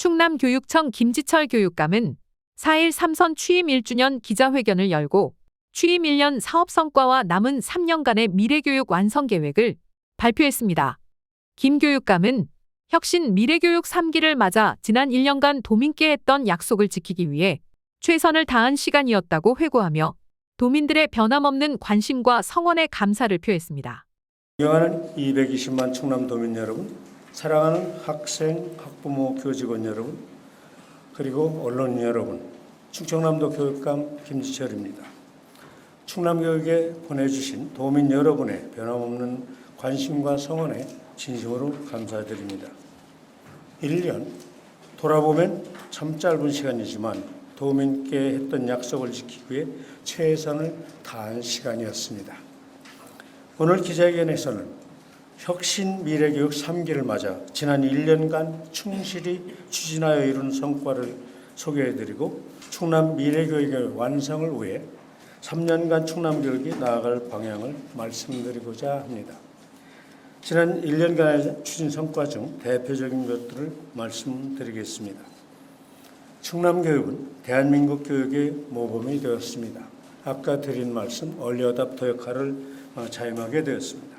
충남교육청 김지철 교육감은 4일 3선 취임 1주년 기자회견을 열고 취임 1년 사업 성과와 남은 3년간의 미래교육 완성 계획을 발표했습니다. 김 교육감은 혁신 미래교육 3기를 맞아 지난 1년간 도민께 했던 약속을 지키기 위해 최선을 다한 시간이었다고 회고하며 도민들의 변함없는 관심과 성원에 감사를 표했습니다. 존경하는 220만 충남도민 여러분, 사랑하는 학생, 학부모, 교직원 여러분, 그리고 언론 여러분, 충청남도 교육감 김지철입니다. 충남교육에 보내주신 도민 여러분의 변함없는 관심과 성원에 진심으로 감사드립니다. 1년 돌아보면 참 짧은 시간이지만 도민께 했던 약속을 지키기 위해 최선을 다한 시간이었습니다. 오늘 기자회견에서는 혁신 미래교육 3기를 맞아 지난 1년간 충실히 추진하여 이룬 성과를 소개해드리고 충남 미래교육의 완성을 위해 3년간 충남교육이 나아갈 방향을 말씀드리고자 합니다. 지난 1년간의 추진 성과 중 대표적인 것들을 말씀드리겠습니다. 충남교육은 대한민국 교육의 모범이 되었습니다. 아까 드린 말씀 얼리어답터 역할을 자임하게 되었습니다.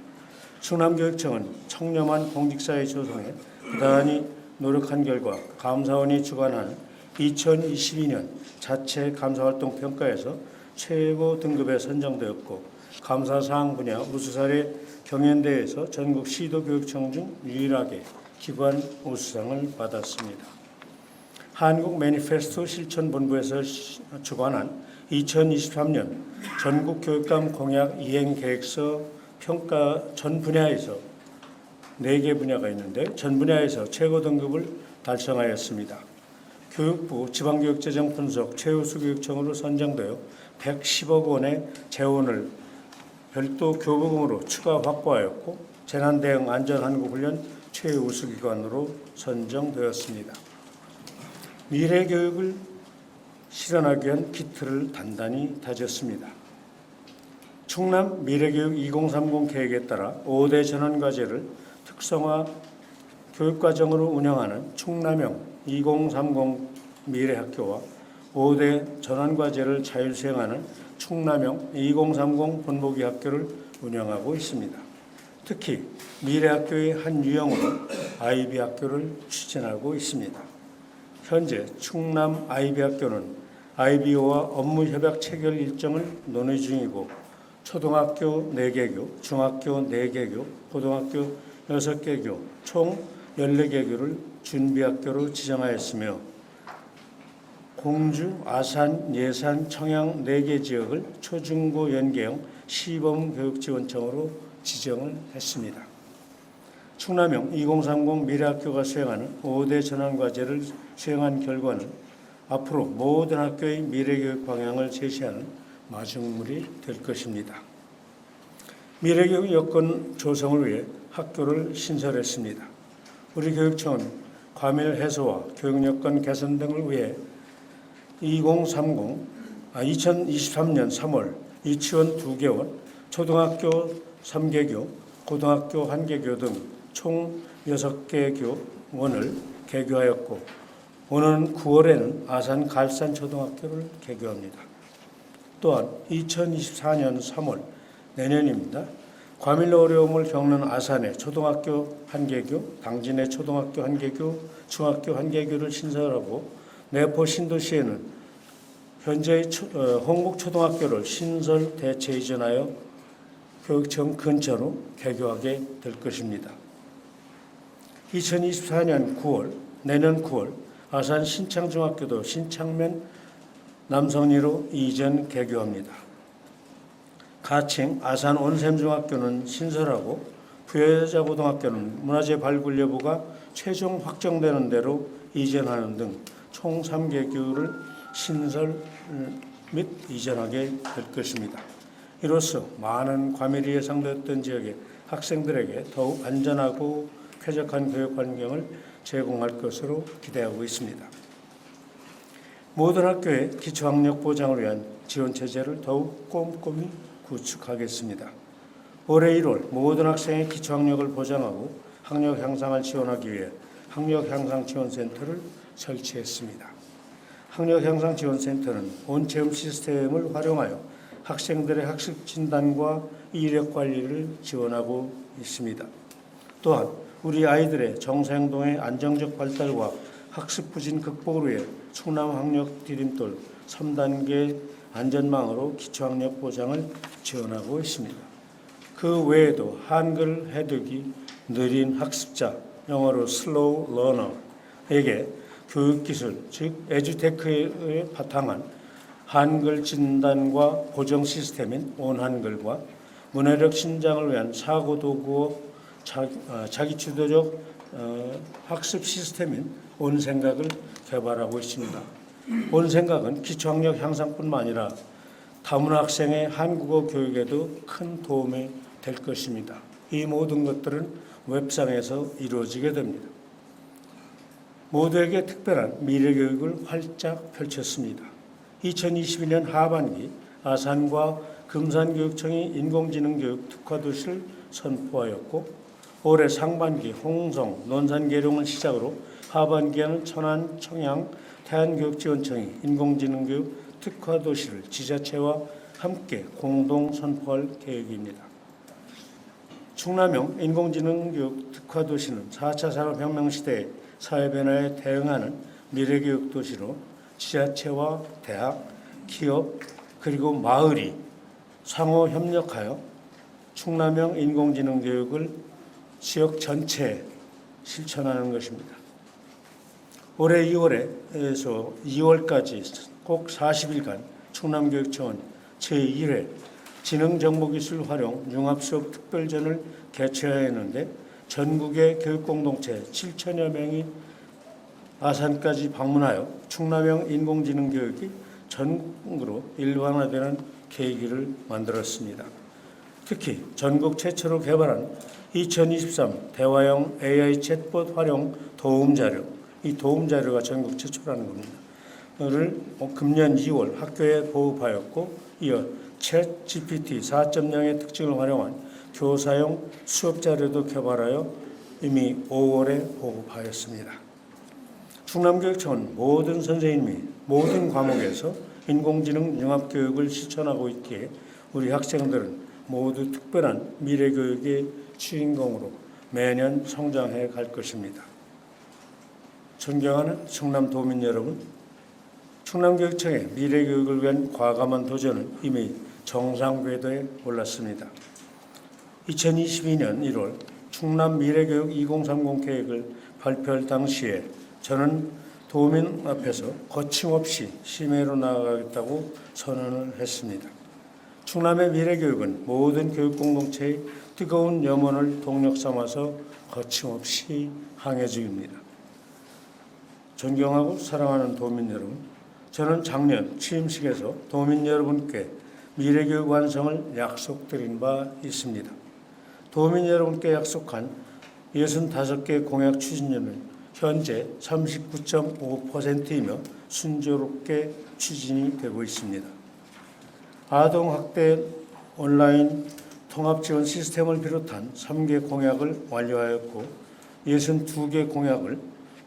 충남교육청은 청렴한 공직사회 조성에 부단히 노력한 결과 감사원이 주관한 2022년 자체 감사활동 평가에서 최고 등급에 선정되었고 감사사항 분야 우수사례 경연대회에서 전국 시도교육청 중 유일하게 기관 우수상을 받았습니다. 한국 매니페스토 실천본부에서 주관한 2023년 전국교육감 공약 이행계획서 평가 전 분야에서 4개 분야가 있는데 전 분야에서 최고 등급을 달성하였습니다. 교육부 지방교육재정 분석 최우수 교육청으로 선정되어 110억 원의 재원을 별도 교부금으로 추가 확보하였고 재난대응 안전한국훈련 최우수 기관으로 선정되었습니다. 미래교육을 실현하기 위한 기틀을 단단히 다졌습니다. 충남 미래교육 2030 계획에 따라 5대 전환과제를 특성화 교육과정으로 운영하는 충남형 2030 미래학교와 5대 전환과제를 자율수행하는 충남형 2030 본보기 학교를 운영하고 있습니다. 특히 미래학교의 한 유형으로 IB 학교를 추진하고 있습니다. 현재 충남 IB 학교는 IBO와 업무 협약 체결 일정을 논의 중이고 초등학교 4개 교, 중학교 4개 교, 고등학교 6개 교, 총 14개 교를 준비학교로 지정하였으며 공주, 아산, 예산, 청양 4개 지역을 초중고 연계형 시범교육지원청으로 지정을 했습니다. 충남형 2030 미래학교가 수행하는 5대 전환과제를 수행한 결과는 앞으로 모든 학교의 미래교육 방향을 제시하는 마중물이 될 것입니다. 미래교육 여건 조성을 위해 학교를 신설했습니다. 우리 교육청은 과밀 해소와 교육 여건 개선 등을 위해 2023년 3월 유치원 2개원, 초등학교 3개교, 고등학교 1개교 등 총 6개 교원을 개교하였고 오는 9월에는 아산 갈산 초등학교를 개교합니다. 또한 2024년 3월 내년입니다. 과밀 어려움을 겪는 아산의 초등학교 1개교, 당진의 초등학교 1개교, 중학교 1개교를 신설하고 내포 신도시에는 현재의 홍국초등학교를 신설 대체 이전하여 교육청 근처로 개교하게 될 것입니다. 2024년 9월, 내년 9월 아산 신창중학교도 신창면 남성리로 이전 개교합니다. 가칭 아산 온샘중학교는 신설하고 부여자고등학교는 문화재 발굴 여부가 최종 확정되는 대로 이전하는 등 총 3개 교를 신설 및 이전하게 될 것입니다. 이로써 많은 과밀이 예상되었던 지역의 학생들에게 더욱 안전하고 쾌적한 교육 환경을 제공할 것으로 기대하고 있습니다. 모든 학교의 기초학력 보장을 위한 지원 체제를 더욱 꼼꼼히 구축하겠습니다. 올해 1월 모든 학생의 기초학력을 보장하고 학력 향상을 지원하기 위해 학력향상지원센터를 설치했습니다. 학력향상지원센터는 온체험 시스템을 활용하여 학생들의 학습 진단과 이력 관리를 지원하고 있습니다. 또한 우리 아이들의 정서행동의 안정적 발달과 학습 부진 극복을 위해 충남학력 디딤돌 3단계 안전망으로 기초학력 보장을 지원하고 있습니다. 그 외에도 한글 해독이 느린 학습자, 영어로 슬로우 러너에게 교육기술, 즉 에듀테크에 바탕한 한글 진단과 보정 시스템인 온한글과 문해력 신장을 위한 사고도구 자기주도적 학습 시스템인 온생각을 개발하고 있습니다. 온생각은 기초학력 향상뿐만 아니라 다문화 학생의 한국어 교육에도 큰 도움이 될 것입니다. 이 모든 것들은 웹상에서 이루어지게 됩니다. 모두에게 특별한 미래교육을 활짝 펼쳤습니다. 2022년 하반기 아산과 금산교육청이 인공지능교육 특화도시를 선포하였고 올해 상반기 홍성, 논산계룡을 시작으로 하반기에는 천안, 청양, 태안교육지원청이 인공지능교육 특화도시를 지자체와 함께 공동 선포할 계획입니다. 충남형 인공지능교육 특화도시는 4차 산업혁명 시대의 사회변화에 대응하는 미래교육 도시로 지자체와 대학, 기업, 그리고 마을이 상호 협력하여 충남형 인공지능 교육을 지역 전체에 실천하는 것입니다. 올해 2월에서 2월까지 꼭 40일간 충남교육청은 제1회 지능정보기술 활용 융합수업 특별전을 개최하였는데 전국의 교육공동체 7천여 명이 아산까지 방문하여 충남형 인공지능 교육이 전국으로 일반화되는 계기를 만들었습니다. 특히 전국 최초로 개발한 2023 대화형 AI 챗봇 활용 도움자료, 이 도움자료가 전국 최초라는 겁니다. 를 금년 2월 학교에 보급하였고 이어 챗 GPT 4.0의 특징을 활용한 교사용 수업자료도 개발하여 이미 5월에 보급하였습니다. 충남교육청은 모든 선생님이 모든 과목에서 인공지능 융합교육을 실천하고 있기에 우리 학생들은 모두 특별한 미래교육의 주인공으로 매년 성장해 갈 것입니다. 존경하는 충남도민 여러분, 충남교육청의 미래교육을 위한 과감한 도전은 이미 정상궤도에 올랐습니다. 2022년 1월 충남 미래교육 2030 계획을 발표할 당시에 저는 도민 앞에서 거침없이 심해로 나아가겠다고 선언을 했습니다. 충남의 미래교육은 모든 교육공동체의 뜨거운 염원을 동력 삼아서 거침없이 항해 중입니다. 존경하고 사랑하는 도민 여러분, 저는 작년 취임식에서 도민 여러분께 미래교육 완성을 약속드린 바 있습니다. 도민 여러분께 약속한 65개 공약 추진률은 현재 39.5%이며 순조롭게 추진이 되고 있습니다. 아동학대 온라인 통합지원 시스템을 비롯한 3개 공약을 완료하였고 62개 공약을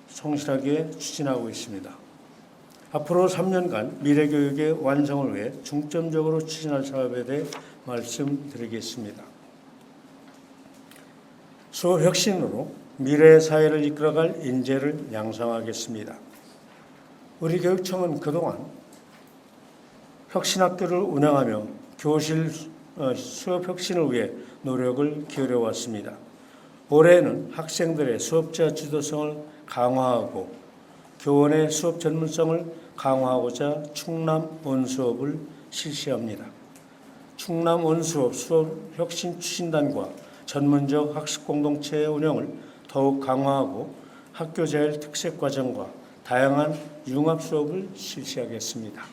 성실하게 추진하고 있습니다. 앞으로 3년간 미래교육의 완성을 위해 중점적으로 추진할 사업에 대해 말씀드리겠습니다. 수업 혁신으로 미래의 사회를 이끌어갈 인재를 양성하겠습니다. 우리 교육청은 그동안 혁신학교를 운영하며 교실 수업 혁신을 위해 노력을 기울여왔습니다. 올해는 학생들의 수업자 주도성을 강화하고 교원의 수업 전문성을 강화하고자 충남 온수업을 실시합니다. 충남 온수업 수업 혁신 추진단과 전문적 학습 공동체의 운영을 더욱 강화하고 학교 자율 특색 과정과 다양한 융합 수업을 실시하겠습니다.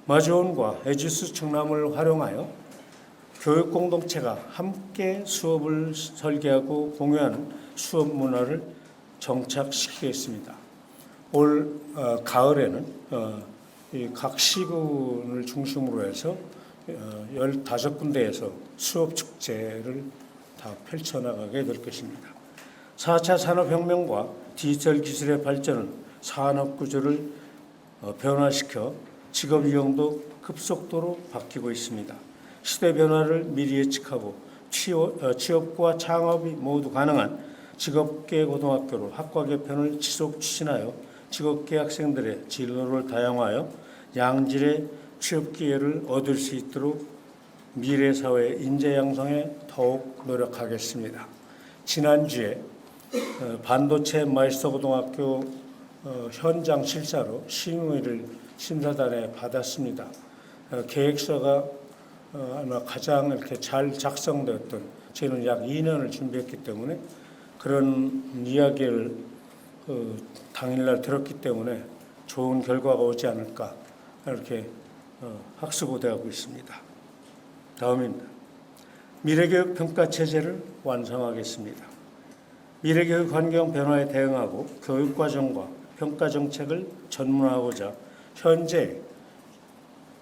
마주온과 에듀스 충남을 활용하여 교육 공동체가 함께 수업을 설계하고 공유하는 수업 문화를 정착시키겠습니다. 올 가을에는 각 시군을 중심으로 해서 15군데에서 수업 축제를 다 펼쳐나가게 될 것입니다. 4차 산업혁명과 디지털 기술의 발전은 산업 구조를 변화시켜 직업 유형도 급속도로 바뀌고 있습니다. 시대 변화를 미리 예측하고 취업과 창업이 모두 가능한 직업계 고등학교로 학과 개편을 지속 추진하여 직업계 학생들의 진로를 다양화하여 양질의 취업 기회를 얻을 수 있도록 미래 사회 인재 양성에 더욱 노력하겠습니다. 지난주에 반도체 마이스터 고등학교 현장 실사로 심의를 심사단에 받았습니다. 계획서가 아마 가장 이렇게 잘 작성되었던, 저는 약 2년을 준비했기 때문에 그런 이야기를 당일날 들었기 때문에 좋은 결과가 오지 않을까 이렇게 학수고대하고 있습니다. 다음입니다. 미래교육 평가 체제를 완성하겠습니다. 미래교육 환경 변화에 대응하고 교육과정과 평가 정책을 전문화하고자 현재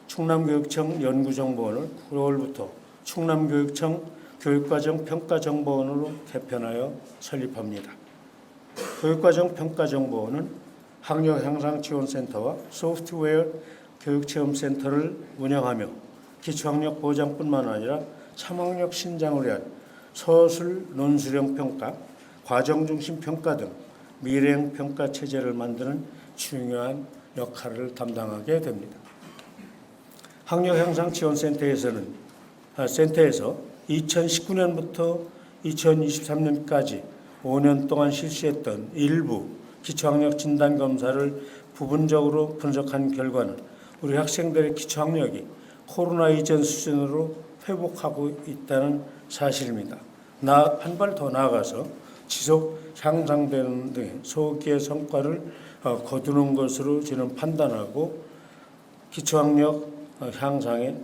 충남교육청 연구정보원을 9월부터 충남교육청 교육과정 평가정보원으로 개편하여 설립합니다. 교육과정 평가정보원은 학력향상지원센터와 소프트웨어 교육체험센터를 운영하며 기초학력 보장뿐만 아니라 3학력 신장을 위한 서술 논술형 평가, 과정중심 평가 등 미래형 평가 체제를 만드는 중요한 역할을 담당하게 됩니다. 학력향상지원센터에서 2019년부터 2023년까지 5년 동안 실시했던 일부 기초학력 진단검사를 부분적으로 분석한 결과는 우리 학생들의 기초학력이 코로나 이전 수준으로 회복하고 있다는 사실입니다. 한 발 더 나아가서 지속 향상되는 등의 소기의 성과를 거두는 것으로 저는 판단하고 기초학력 향상에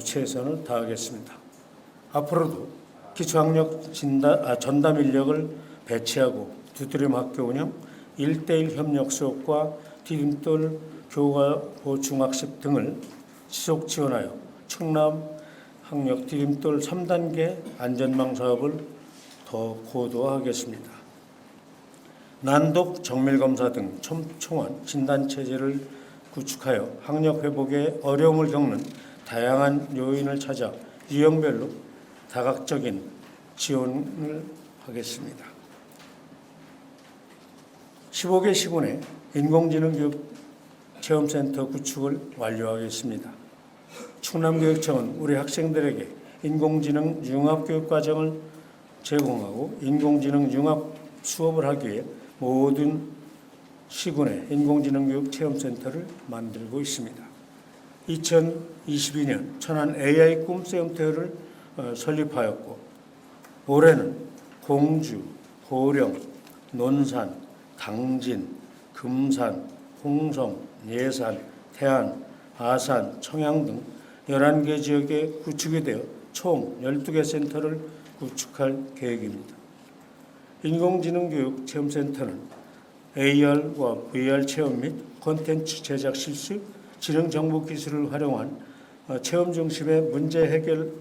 최선을 다하겠습니다. 앞으로도 기초학력 전담 인력을 배치하고 두드림 학교 운영, 1:1 협력 수업과 디딤돌 교과 보충학습 등을 지속 지원하여 충남 학력 디딤돌 3단계 안전망 사업을 더 고도화하겠습니다. 난독 정밀검사 등 촘촘한 진단체제를 구축하여 학력 회복에 어려움을 겪는 다양한 요인을 찾아 유형별로 다각적인 지원을 하겠습니다. 15개 시군의 인공지능 교육 체험센터 구축을 완료하겠습니다. 충남교육청은 우리 학생들에게 인공지능 융합교육과정을 제공하고 인공지능 융합 수업을 하기 위해 모든 시군의 인공지능 교육 체험센터를 만들고 있습니다. 2022년 천안 AI 꿈센터를 설립하였고 올해는 공주, 고령, 논산, 당진, 금산, 홍성, 예산, 태안, 아산, 청양 등 11개 지역에 구축이 되어 총 12개 센터를 구축할 계획입니다. 인공지능 교육 체험센터는 AR과 VR 체험 및 콘텐츠 제작 실습, 지능 정보 기술을 활용한 체험 중심의 문제 해결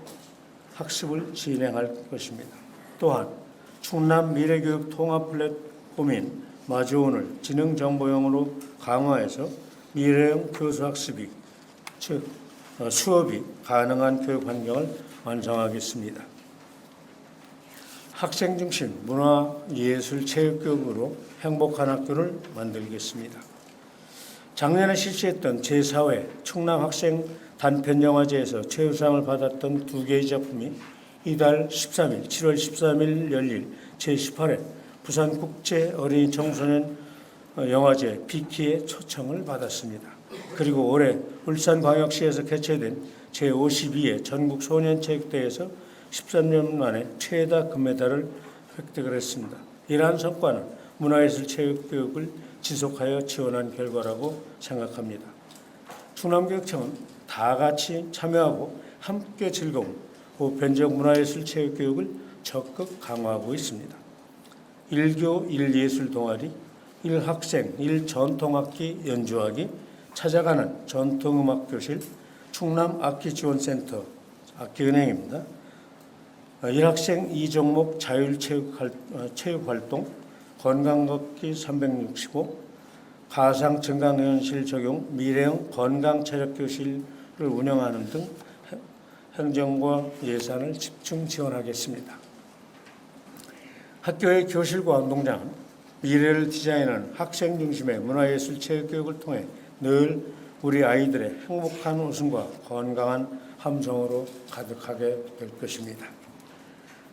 학습을 진행할 것입니다. 또한 충남 미래교육 통합 플랫폼인 마주온을 지능 정보형으로 강화해서 미래형 교수 학습이 즉 수업이 가능한 교육 환경을 완성하겠습니다. 학생 중심 문화, 예술, 체육 교육으로 행복한 학교를 만들겠습니다. 작년에 실시했던 제4회 충남 학생 단편 영화제에서 최우상을 받았던 2개의 작품이 이달 13일, 7월 13일 열릴 제18회 부산국제 어린이 청소년 영화제 비키의 초청을 받았습니다. 그리고 올해 울산광역시에서 개최된 제52회 전국 소년체육대회에서 13년 만에 최다 금메달을 획득을 했습니다. 이러한 성과는 문화예술 체육교육을 지속하여 지원한 결과라고 생각합니다. 충남교육청은 다 같이 참여하고 함께 즐거운 보편적 문화예술 체육교육을 적극 강화하고 있습니다. 1교 1예술 동아리, 1학생 1전통악기 연주하기, 찾아가는 전통음악교실, 충남악기지원센터, 악기은행입니다. 1학생 2종목 체육활동, 건강걷기 365, 가상 증강현실 적용 미래형 건강체력교실을 운영하는 등 행정과 예산을 집중 지원하겠습니다. 학교의 교실과 운동장은 미래를 디자인하는 학생 중심의 문화예술 체육교육을 통해 늘 우리 아이들의 행복한 웃음과 건강한 함성으로 가득하게 될 것입니다.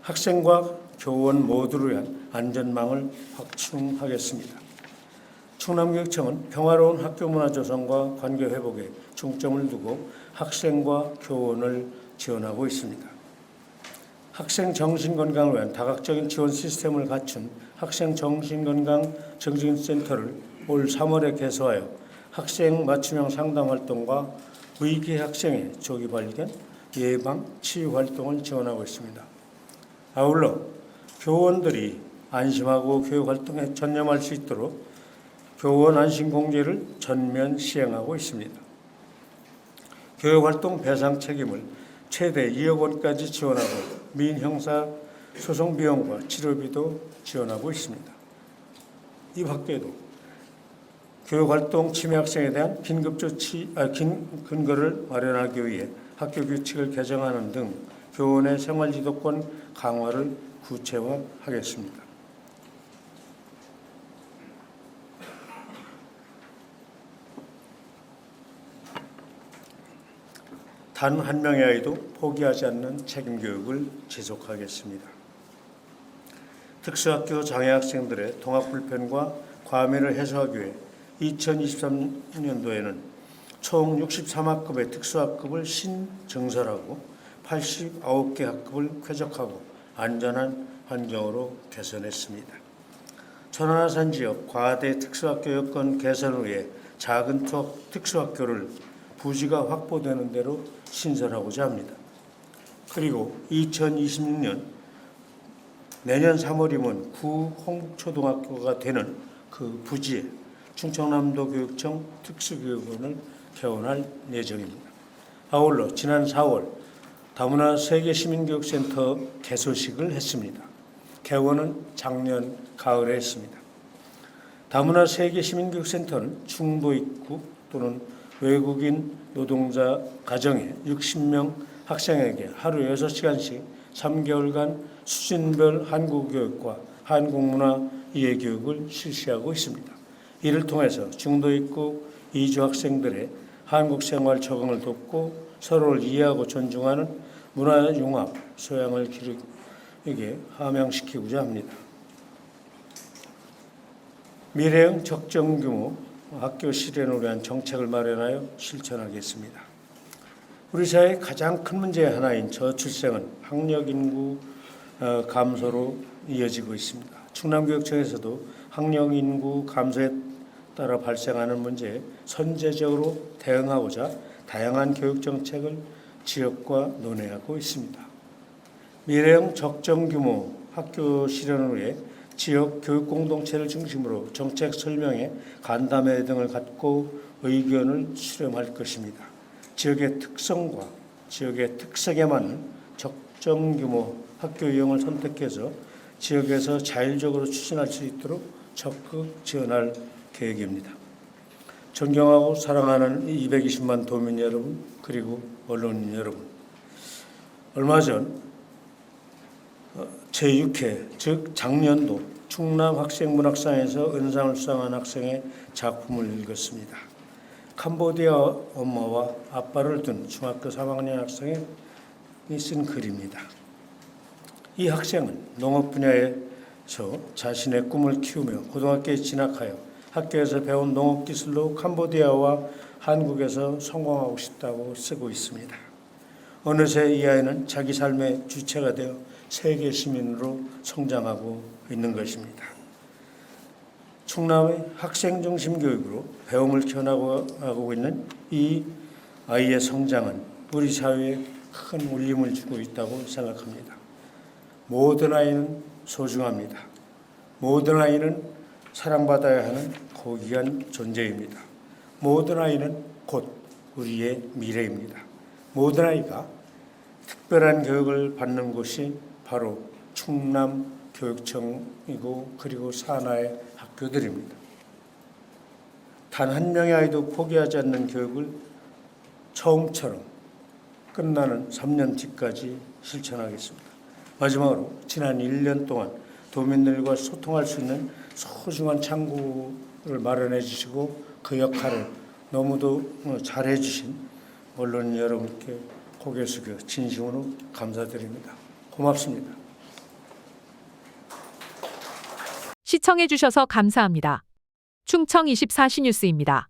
학생과 교원 모두를 위한 안전망을 확충하겠습니다. 충남교육청은 평화로운 학교 문화 조성과 관계 회복에 중점을 두고 학생과 교원을 지원하고 있습니다. 학생 정신건강을 위한 다각적인 지원 시스템을 갖춘 학생 정신건강정신센터를 올 3월에 개소하여 학생 맞춤형 상담 활동과 위기 학생의 조기 발견, 예방, 치유 활동을 지원하고 있습니다. 아울러 교원들이 안심하고 교육 활동에 전념할 수 있도록 교원 안심공제를 전면 시행하고 있습니다. 교육 활동 배상 책임을 최대 2억 원까지 지원하고 민형사 소송 비용과 치료비도 지원하고 있습니다. 이 밖에도 교육 활동 침해 학생에 대한 긴급 조치 근거를 마련하기 위해 학교 규칙을 개정하는 등 교원의 생활지도권 강화를 구체화하겠습니다. 단 한 명의 아이도 포기하지 않는 책임교육을 지속하겠습니다. 특수학교 장애학생들의 통학불편과 과밀을 해소하기 위해 2023년도에는 총 63학급의 특수학급을 신증설하고 89개 학급을 쾌적하고 안전한 환경으로 개선했습니다. 천안아산 지역 과대 특수학교 여건 개선을 위해 작은 특수학교를 부지가 확보되는 대로 신설하고자 합니다. 그리고 2026년 내년 3월이면 구홍초등학교가 되는 그 부지에 충청남도 교육청 특수교육원을 개원할 예정입니다. 아울러 지난 4월 다문화 세계시민교육센터 개소식을 했습니다. 개원은 작년 가을에 했습니다. 다문화 세계시민교육센터는 중도 입국 또는 외국인 노동자 가정에 60명 학생에게 하루 6시간씩 3개월간 수준별 한국교육과 한국문화 이해교육을 실시하고 있습니다. 이를 통해서 중도 입국 이주 학생들의 한국 생활 적응을 돕고 서로를 이해하고 존중하는 문화융합 소양을 기르게 함양시키고자 합니다. 미래형 적정규모 학교 실현을 위한 정책을 마련하여 실천하겠습니다. 우리 사회의 가장 큰 문제의 하나인 저출생은 학력 인구 감소로 이어지고 있습니다. 충남교육청에서도 학령 인구 감소에 따라 발생하는 문제에 선제적으로 대응하고자 다양한 교육 정책을 지역과 논의하고 있습니다. 미래형 적정규모 학교 실현을 위해 지역 교육 공동체를 중심으로 정책 설명에 간담회 등을 갖고 의견을 수렴할 것입니다. 지역의 특성과 지역의 특색에 맞는 적정규모 학교 유형을 선택해서 지역에서 자율적으로 추진할 수 있도록 적극 지원할 계획입니다. 존경하고 사랑하는 220만 도민 여러분, 그리고 언론인 여러분, 얼마 전 제6회 즉 작년도 충남학생문학상에서 은상을 수상한 학생의 작품을 읽었습니다. 캄보디아 엄마와 아빠를 둔 중학교 3학년 학생이 쓴 글입니다. 이 학생은 농업 분야에서 자신의 꿈을 키우며 고등학교에 진학하여 학교에서 배운 농업 기술로 캄보디아와 한국에서 성공하고 싶다고 쓰고 있습니다. 어느새 이 아이는 자기 삶의 주체가 되어 세계 시민으로 성장하고 있는 것입니다. 충남의 학생 중심 교육으로 배움을 키워나가고 있는 이 아이의 성장은 우리 사회에 큰 울림을 주고 있다고 생각합니다. 모든 아이는 소중합니다. 모든 아이는 사랑받아야 하는 고귀한 존재입니다. 모든 아이는 곧 우리의 미래입니다. 모든 아이가 특별한 교육을 받는 곳이 바로 충남교육청이고 그리고 산하의 학교들입니다. 단 한 명의 아이도 포기하지 않는 교육을 처음처럼 끝나는 3년 뒤까지 실천하겠습니다. 마지막으로 지난 1년 동안 도민들과 소통할 수 있는 소중한 창구를 마련해 주시고 그 역할을 너무도 잘해 주신 언론인 여러분께 고개 숙여 진심으로 감사드립니다. 고맙습니다. 시청해주셔서 감사합니다. 충청 24시 뉴스입니다.